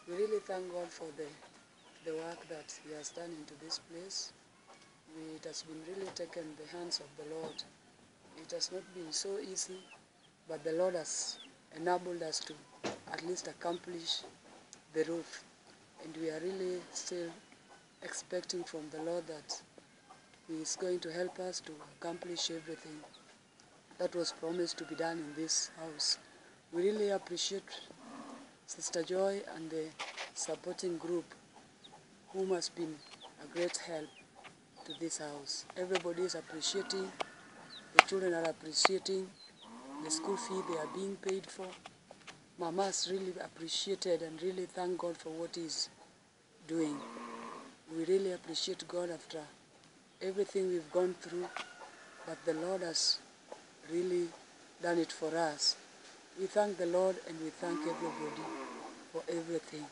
We really thank God for the work that He has done into this place. It has been really taken the hands of the Lord. It has not been so easy, but the Lord has enabled us to at least accomplish the roof. And we are really still expecting from the Lord that He is going to help us to accomplish everything that was promised to be done in this house. We really appreciate Sister Joy and the supporting group, whom has been a great help to this house. Everybody is appreciating, the children are appreciating, the school fee they are being paid for. Mama's really appreciated and really thank God for what He's doing. We really appreciate God after everything we've gone through, but the Lord has really done it for us. We thank the Lord and we thank everybody for everything.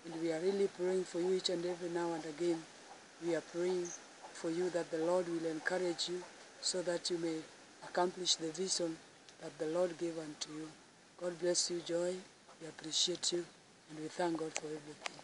And we are really praying for you each and every now and again. We are praying for you that the Lord will encourage you so that you may accomplish the vision that the Lord gave unto you. God bless you, Joy. We appreciate you and we thank God for everything.